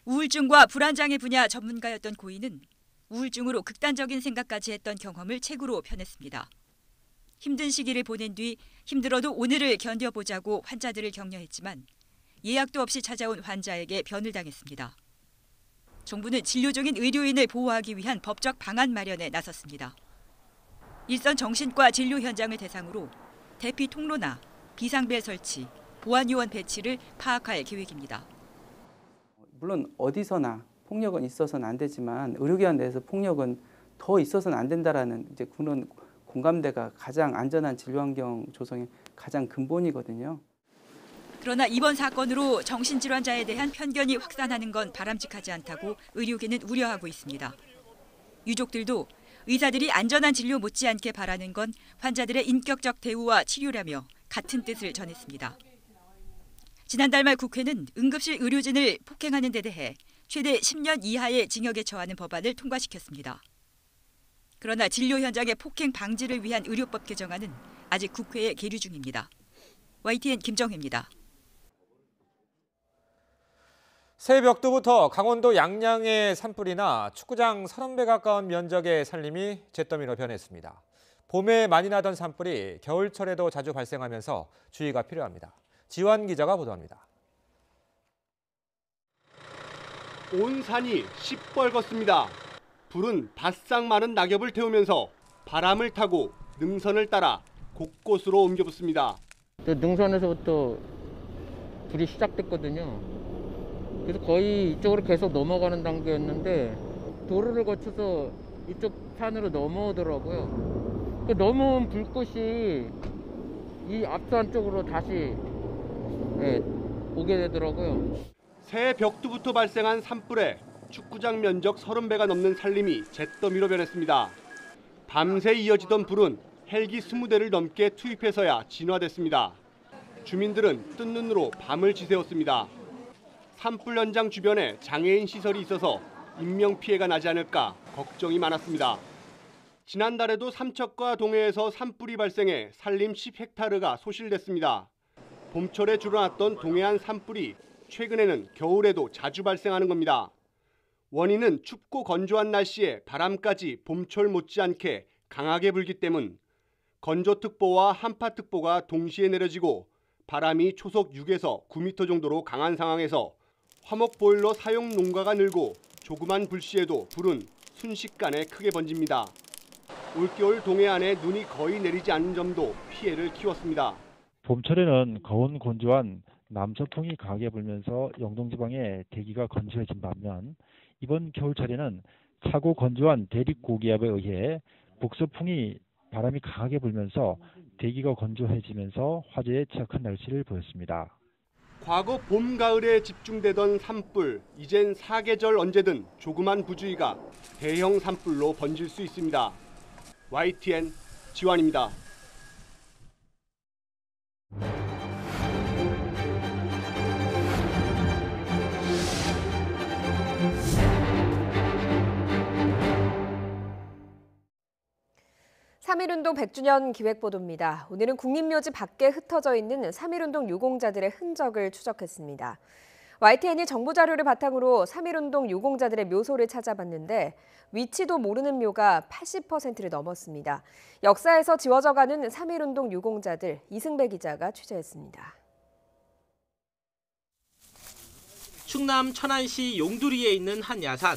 우울증과 불안장애 분야 전문가였던 고인은 우울증으로 극단적인 생각까지 했던 경험을 책으로 펴냈습니다. 힘든 시기를 보낸 뒤 힘들어도 오늘을 견뎌보자고 환자들을 격려했지만 예약도 없이 찾아온 환자에게 변을 당했습니다. 정부는 진료 중인 의료인을 보호하기 위한 법적 방안 마련에 나섰습니다. 일선 정신과 진료 현장을 대상으로 대피 통로나 비상벨 설치, 보안요원 배치를 파악할 계획입니다. 물론 어디서나 폭력은 있어서는 안 되지만 의료기관 내에서 폭력은 더 있어서는 안 된다라는 이제 그런 공감대가 가장 안전한 진료 환경 조성의 가장 근본이거든요. 그러나 이번 사건으로 정신질환자에 대한 편견이 확산하는 건 바람직하지 않다고 의료계는 우려하고 있습니다. 유족들도 의사들이 안전한 진료 못지않게 바라는 건 환자들의 인격적 대우와 치료라며 같은 뜻을 전했습니다. 지난달 말 국회는 응급실 의료진을 폭행하는 데 대해 최대 10년 이하의 징역에 처하는 법안을 통과시켰습니다. 그러나 진료 현장의 폭행 방지를 위한 의료법 개정안은 아직 국회에 계류 중입니다. YTN 김정혜입니다. 새벽부터 강원도 양양의 산불이나 축구장 30배 가까운 면적의 산림이 잿더미로 변했습니다. 봄에 많이 나던 산불이 겨울철에도 자주 발생하면서 주의가 필요합니다. 지환 기자가 보도합니다. 온 산이 시뻘겋습니다. 불은 바싹 마른 낙엽을 태우면서 바람을 타고 능선을 따라 곳곳으로 옮겨붙습니다. 능선에서부터 불이 시작됐거든요. 그래서 거의 이쪽으로 계속 넘어가는 단계였는데 도로를 거쳐서 이쪽 산으로 넘어오더라고요. 넘어온 불꽃이 이 앞산 쪽으로 다시 오게 되더라고요. 새해 벽두부터 발생한 산불에 축구장 면적 30배가 넘는 산림이 잿더미로 변했습니다. 밤새 이어지던 불은 헬기 20대를 넘게 투입해서야 진화됐습니다. 주민들은 뜬 눈으로 밤을 지새웠습니다. 산불 현장 주변에 장애인 시설이 있어서 인명피해가 나지 않을까 걱정이 많았습니다. 지난달에도 삼척과 동해에서 산불이 발생해 산림 10헥타르가 소실됐습니다. 봄철에 줄어났던 동해안 산불이 최근에는 겨울에도 자주 발생하는 겁니다. 원인은 춥고 건조한 날씨에 바람까지 봄철 못지않게 강하게 불기 때문 건조특보와 한파특보가 동시에 내려지고 바람이 초속 6에서 9m 정도로 강한 상황에서 화목보일러 사용 농가가 늘고 조그만 불씨에도 불은 순식간에 크게 번집니다. 올겨울 동해안에 눈이 거의 내리지 않는 점도 피해를 키웠습니다. 봄철에는 거운 건조한 남서풍이 강하게 불면서 영동지방의 대기가 건조해진 반면 이번 겨울철에는 차고 건조한 대륙고기압에 의해 북서풍이 바람이 강하게 불면서 대기가 건조해지면서 화재에 취약한 날씨를 보였습니다. 과거 봄, 가을에 집중되던 산불, 이젠 사계절 언제든 조그만 부주의가 대형 산불로 번질 수 있습니다. YTN 지환입니다. (3.1운동) 100주년 기획보도입니다. 오늘은 국립묘지 밖에 흩어져 있는 (3.1운동) 유공자들의 흔적을 추적했습니다. YTN이 정보 자료를 바탕으로 (3.1운동) 유공자들의 묘소를 찾아봤는데 위치도 모르는 묘가 80%를 넘었습니다. 역사에서 지워져가는 (3.1운동) 유공자들, 이승배 기자가 취재했습니다. 충남 천안시 용두리에 있는 한 야산.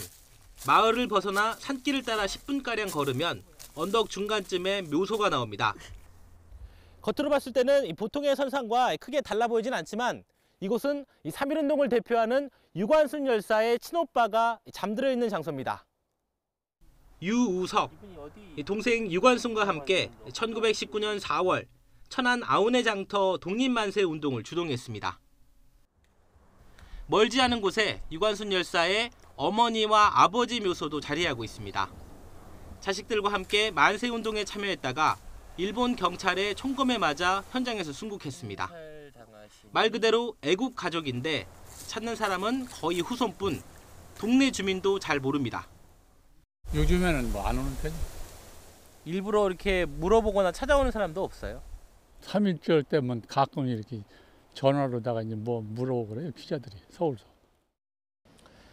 마을을 벗어나 산길을 따라 10분가량 걸으면 언덕 중간쯤에 묘소가 나옵니다. 겉으로 봤을 때는 보통의 선상과 크게 달라 보이진 않지만 이곳은 3.1운동을 대표하는 유관순 열사의 친오빠가 잠들어 있는 장소입니다. 유우석, 동생 유관순과 함께 1919년 4월 천안 아운의 장터 독립만세 운동을 주동했습니다. 멀지 않은 곳에 유관순 열사의 어머니와 아버지 묘소도 자리하고 있습니다. 자식들과 함께 만세운동에 참여했다가 일본 경찰의 총검에 맞아 현장에서 순국했습니다. 말 그대로 애국 가족인데 찾는 사람은 거의 후손뿐, 동네 주민도 잘 모릅니다. 요즘에는 뭐 안 오는 편이. 일부러 이렇게 물어보거나 찾아오는 사람도 없어요? 3.1절 때면 가끔 이렇게 전화로다가 이제 뭐 물어보고 그래요, 기자들이 서울서.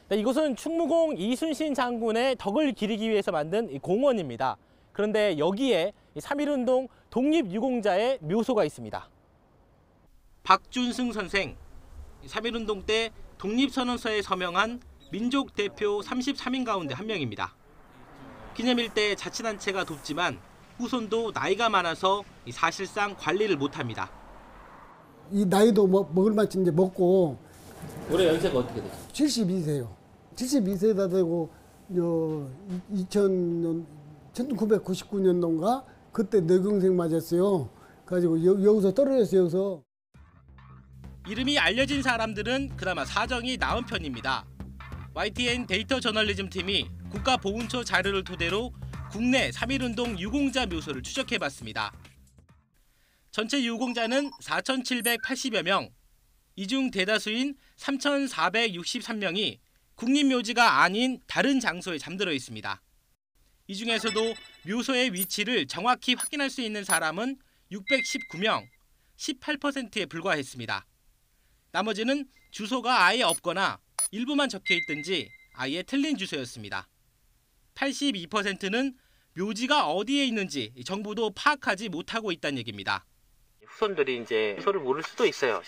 네, 이곳은 충무공 이순신 장군의 덕을 기리기 위해서 만든 공원입니다. 그런데 여기에 3.1운동 독립유공자의 묘소가 있습니다. 박준승 선생, 3.1운동 때 독립선언서에 서명한 민족 대표 33인 가운데 한 명입니다. 기념일 때 자치단체가 돕지만 후손도 나이가 많아서 사실상 관리를 못합니다. 이 나이도 먹을 만큼 이제 먹고. 올해 연세가 어떻게 되세요? 72세요. 72세다 되고 1999년도인가 그때 뇌경색 맞았어요. 가지고 여기서 떨어졌어요. 여기서. 이름이 알려진 사람들은 그나마 사정이 나은 편입니다. YTN 데이터 저널리즘 팀이 국가보훈처 자료를 토대로 국내 3.1운동 유공자 묘소를 추적해봤습니다. 전체 유공자는 4,780여 명, 이 중 대다수인 3,463명이 국립묘지가 아닌 다른 장소에 잠들어 있습니다. 이 중에서도 묘소의 위치를 정확히 확인할 수 있는 사람은 619명, 18%에 불과했습니다. 나머지는 주소가 아예 없거나 일부만 적혀 있든지 아예 틀린 주소였습니다. 82%는 묘지가 어디에 있는지 정보도 파악하지 못하고 있다는 얘기입니다. 후손들이 이제 묘소를 모를 수도 있어요.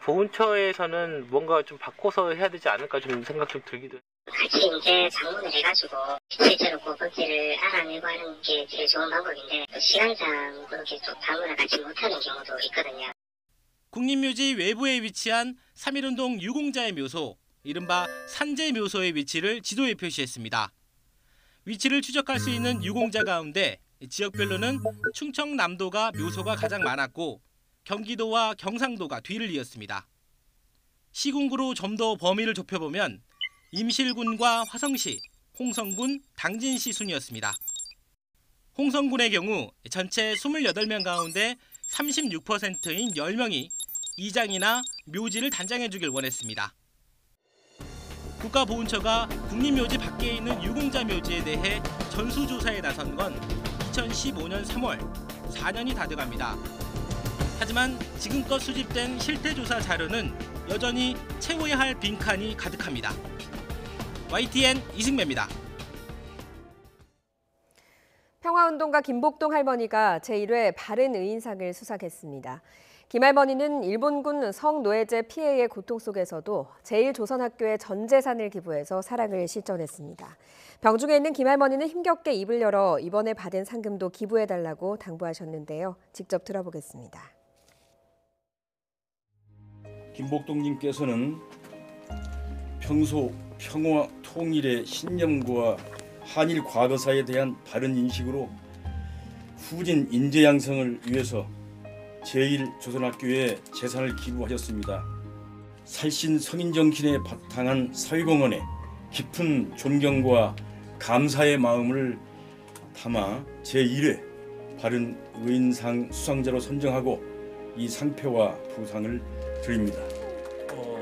보훈처에서는 뭔가 좀 바꿔서 해야 되지 않을까 좀 생각 좀 들기도 해요. 같이 이제 방문을 해가지고 실제로 그 글귀를 알아내고 하는 게 제일 좋은 방법인데 시간상 그렇게 또 방문을 같이 못하는 경우도 있거든요. 국립묘지 외부에 위치한 3.1운동 유공자의 묘소, 이른바 산재묘소의 위치를 지도에 표시했습니다. 위치를 추적할 수 있는 유공자 가운데 지역별로는 충청남도가 묘소가 가장 많았고 경기도와 경상도가 뒤를 이었습니다. 시군구로 좀 더 범위를 좁혀보면 임실군과 화성시, 홍성군, 당진시 순이었습니다. 홍성군의 경우 전체 28명 가운데 36%인 10명이 이장이나 묘지를 단장해주길 원했습니다. 국가보훈처가 국립묘지 밖에 있는 유공자 묘지에 대해 전수조사에 나선 건 2015년 3월, 4년이 다 돼갑니다. 하지만 지금껏 수집된 실태조사 자료는 여전히 채워야 할 빈칸이 가득합니다. YTN 이승배입니다. 평화운동가 김복동 할머니가 제1회 바른의인상을 수상했습니다. 김 할머니는 일본군 성노예제 피해의 고통 속에서도 제1조선학교에 전 재산을 기부해서 사랑을 실천했습니다. 병중에 있는 김 할머니는 힘겹게 입을 열어 이번에 받은 상금도 기부해달라고 당부하셨는데요. 직접 들어보겠습니다. 김복동님께서는 평소 평화 통일의 신념과 한일 과거사에 대한 바른 인식으로 후진 인재 양성을 위해서 제1조선학교에 재산을 기부하셨습니다. 살신 성인 정신에 바탕한 사회공헌에 깊은 존경과 감사의 마음을 담아 제1회 바른 의인상 수상자로 선정하고 이 상표와 부상을 드립니다.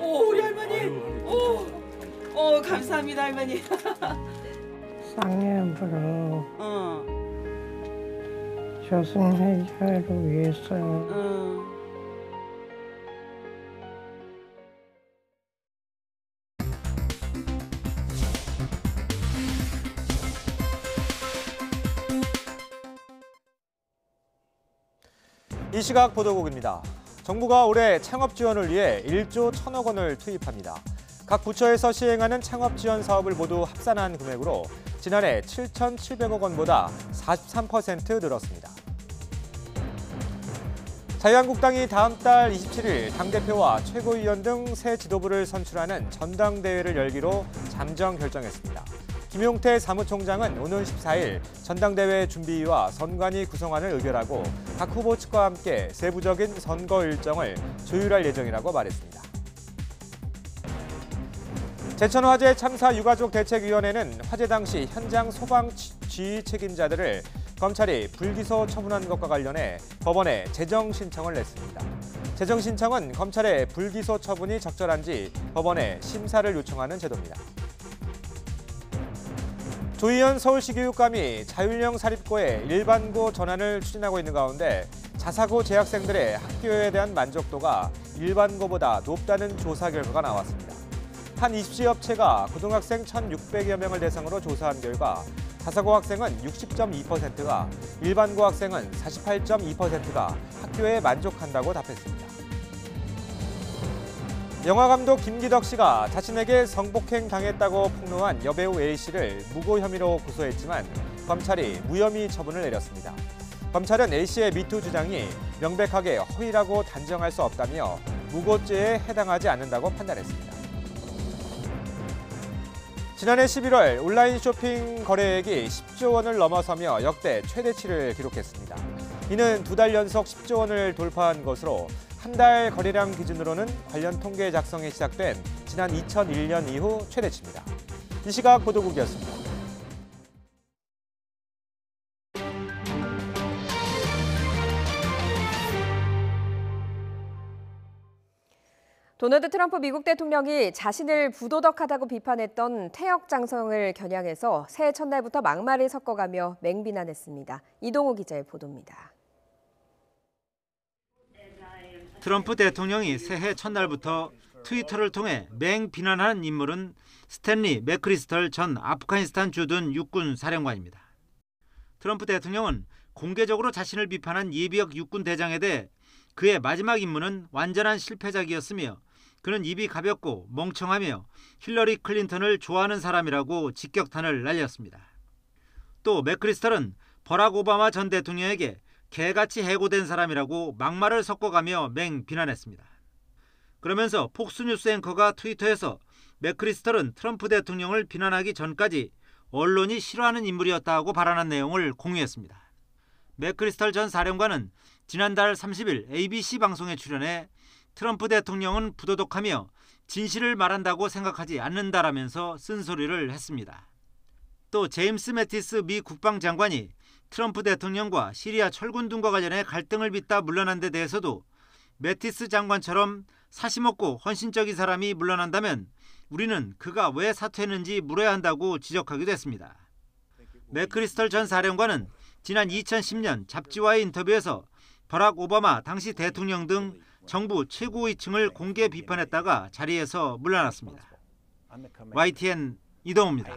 우리 할머니. 감사합니다 할머니. 쌍년부로 조선해결을 위해서 이 시각 보도국입니다. 정부가 올해 창업 지원을 위해 1조 1천억 원을 투입합니다. 각 부처에서 시행하는 창업 지원 사업을 모두 합산한 금액으로 지난해 7,700억 원보다 43% 늘었습니다. 자유한국당이 다음 달 27일 당대표와 최고위원 등 새 지도부를 선출하는 전당대회를 열기로 잠정 결정했습니다. 김용태 사무총장은 오는 14일 전당대회 준비위와 선관위 구성안을 의결하고 각 후보 측과 함께 세부적인 선거 일정을 조율할 예정이라고 말했습니다. 제천화재 참사 유가족 대책위원회는 화재 당시 현장 소방 지휘 책임자들을 검찰이 불기소 처분한 것과 관련해 법원에 재정 신청을 냈습니다. 재정 신청은 검찰의 불기소 처분이 적절한지 법원에 심사를 요청하는 제도입니다. 조희연 서울시 교육감이 자율형 사립고의 일반고 전환을 추진하고 있는 가운데 자사고 재학생들의 학교에 대한 만족도가 일반고보다 높다는 조사 결과가 나왔습니다. 한 입시업체가 고등학생 1,600여 명을 대상으로 조사한 결과 자사고 학생은 60.2%가, 일반고 학생은 48.2%가 학교에 만족한다고 답했습니다. 영화감독 김기덕 씨가 자신에게 성폭행 당했다고 폭로한 여배우 A씨를 무고 혐의로 고소했지만 검찰이 무혐의 처분을 내렸습니다. 검찰은 A씨의 미투 주장이 명백하게 허위라고 단정할 수 없다며 무고죄에 해당하지 않는다고 판단했습니다. 지난해 11월 온라인 쇼핑 거래액이 10조 원을 넘어서며 역대 최대치를 기록했습니다. 이는 2달 연속 10조 원을 돌파한 것으로 한 달 거래량 기준으로는 관련 통계 작성이 시작된 지난 2001년 이후 최대치입니다. 이 시각 보도국이었습니다. 도널드 트럼프 미국 대통령이 자신을 부도덕하다고 비판했던 퇴역 장성을 겨냥해서 새해 첫날부터 막말을 섞어가며 맹비난했습니다. 이동호 기자의 보도입니다. 트럼프 대통령이 새해 첫날부터 트위터를 통해 맹비난한 인물은 스탠리 맥크리스털 전 아프가니스탄 주둔 육군 사령관입니다. 트럼프 대통령은 공개적으로 자신을 비판한 예비역 육군 대장에 대해 그의 마지막 임무는 완전한 실패작이었으며 그는 입이 가볍고 멍청하며 힐러리 클린턴을 좋아하는 사람이라고 직격탄을 날렸습니다. 또 맥크리스털은 버락 오바마 전 대통령에게 개같이 해고된 사람이라고 막말을 섞어가며 맹비난했습니다. 그러면서 폭스뉴스 앵커가 트위터에서 맥크리스털은 트럼프 대통령을 비난하기 전까지 언론이 싫어하는 인물이었다고 발언한 내용을 공유했습니다. 맥크리스털 전 사령관은 지난달 30일 ABC 방송에 출연해 트럼프 대통령은 부도덕하며 진실을 말한다고 생각하지 않는다라면서 쓴소리를 했습니다. 또 제임스 매티스 미 국방장관이 트럼프 대통령과 시리아 철군 등과 관련해 갈등을 빚다 물러난 데 대해서도 매티스 장관처럼 사심없고 헌신적인 사람이 물러난다면 우리는 그가 왜 사퇴했는지 물어야 한다고 지적하기도 했습니다. 맥크리스털 전 사령관은 지난 2010년 잡지와의 인터뷰에서 버락 오바마 당시 대통령 등 정부 최고위층을 공개 비판했다가 자리에서 물러났습니다. YTN 이동우입니다.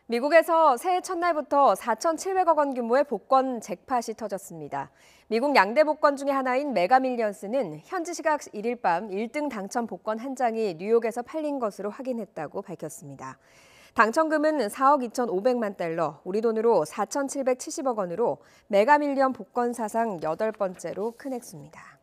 미국에서 새해 첫날부터 4,700억 원 규모의 복권 잭팟이 터졌습니다. 미국 양대 복권 중에 하나인 메가밀리언스는 현지 시각 1일 밤 1등 당첨 복권 한 장이 뉴욕에서 팔린 것으로 확인했다고 밝혔습니다. 당첨금은 4억 2,500만 달러, 우리 돈으로 4,770억 원으로 메가밀리언 복권 사상 8번째로 큰 액수입니다.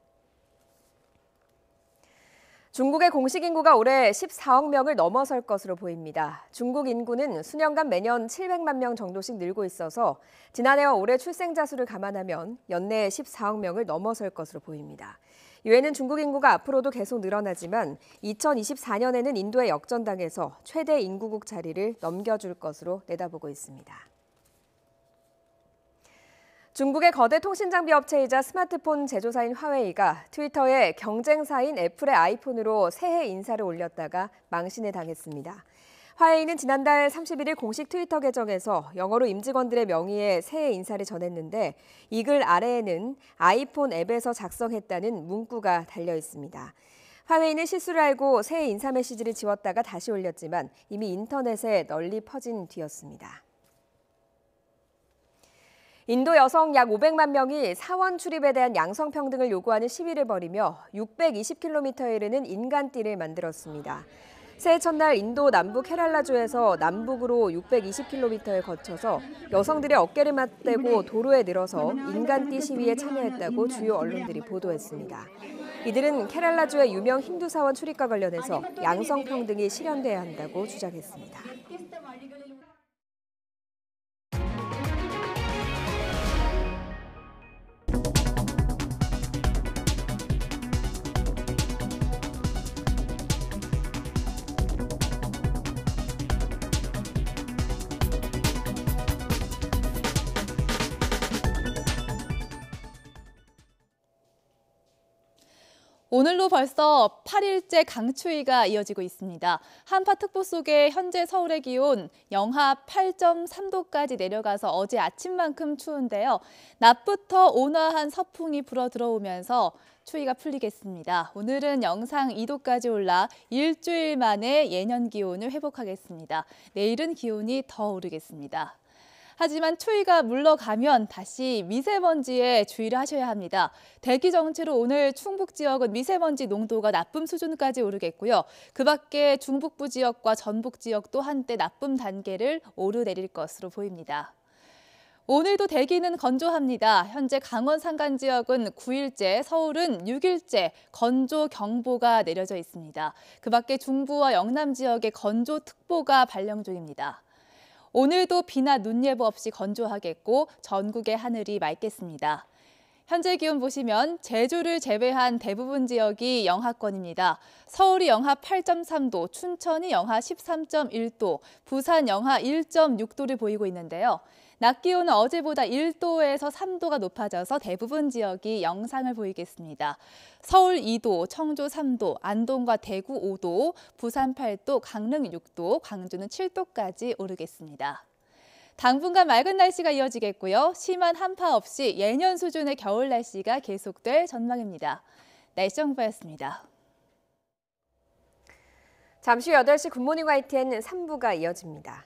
중국의 공식 인구가 올해 14억 명을 넘어설 것으로 보입니다. 중국 인구는 수년간 매년 700만 명 정도씩 늘고 있어서 지난해와 올해 출생자 수를 감안하면 연내 14억 명을 넘어설 것으로 보입니다. 이외에는 중국 인구가 앞으로도 계속 늘어나지만 2024년에는 인도에 역전당해서 최대 인구국 자리를 넘겨줄 것으로 내다보고 있습니다. 중국의 거대 통신장비 업체이자 스마트폰 제조사인 화웨이가 트위터에 경쟁사인 애플의 아이폰으로 새해 인사를 올렸다가 망신에 당했습니다. 화웨이는 지난달 31일 공식 트위터 계정에서 영어로 임직원들의 명의의 새해 인사를 전했는데 이 글 아래에는 아이폰 앱에서 작성했다는 문구가 달려 있습니다. 화웨이는 실수를 알고 새해 인사 메시지를 지웠다가 다시 올렸지만 이미 인터넷에 널리 퍼진 뒤였습니다. 인도 여성 약 500만 명이 사원 출입에 대한 양성평등을 요구하는 시위를 벌이며 620km에 이르는 인간띠를 만들었습니다. 새해 첫날 인도 남부 케랄라주에서 남북으로 620km를 거쳐서 여성들의 어깨를 맞대고 도로에 늘어서 인간띠 시위에 참여했다고 주요 언론들이 보도했습니다. 이들은 케랄라주의 유명 힌두 사원 출입과 관련해서 양성평등이 실현돼야 한다고 주장했습니다. 오늘로 벌써 8일째 강추위가 이어지고 있습니다. 한파특보 속에 현재 서울의 기온 영하 8.3도까지 내려가서 어제 아침만큼 추운데요. 낮부터 온화한 서풍이 불어 들어오면서 추위가 풀리겠습니다. 오늘은 영상 2도까지 올라 일주일 만에 예년 기온을 회복하겠습니다. 내일은 기온이 더 오르겠습니다. 하지만 추위가 물러가면 다시 미세먼지에 주의를 하셔야 합니다. 대기 정체로 오늘 충북 지역은 미세먼지 농도가 나쁨 수준까지 오르겠고요. 그 밖에 중북부 지역과 전북 지역도 한때 나쁨 단계를 오르내릴 것으로 보입니다. 오늘도 대기는 건조합니다. 현재 강원 산간 지역은 9일째, 서울은 6일째 건조 경보가 내려져 있습니다. 그 밖에 중부와 영남 지역에 건조특보가 발령 중입니다. 오늘도 비나 눈 예보 없이 건조하겠고 전국의 하늘이 맑겠습니다. 현재 기온 보시면 제주를 제외한 대부분 지역이 영하권입니다. 서울이 영하 8.3도, 춘천이 영하 13.1도, 부산 영하 1.6도를 보이고 있는데요. 낮 기온은 어제보다 1도에서 3도가 높아져서 대부분 지역이 영상을 보이겠습니다. 서울 2도, 청주 3도, 안동과 대구 5도, 부산 8도, 강릉 6도, 광주는 7도까지 오르겠습니다. 당분간 맑은 날씨가 이어지겠고요. 심한 한파 없이 예년 수준의 겨울 날씨가 계속될 전망입니다. 날씨 정보였습니다. 잠시 후 8시 굿모닝 YTN 3부가 이어집니다.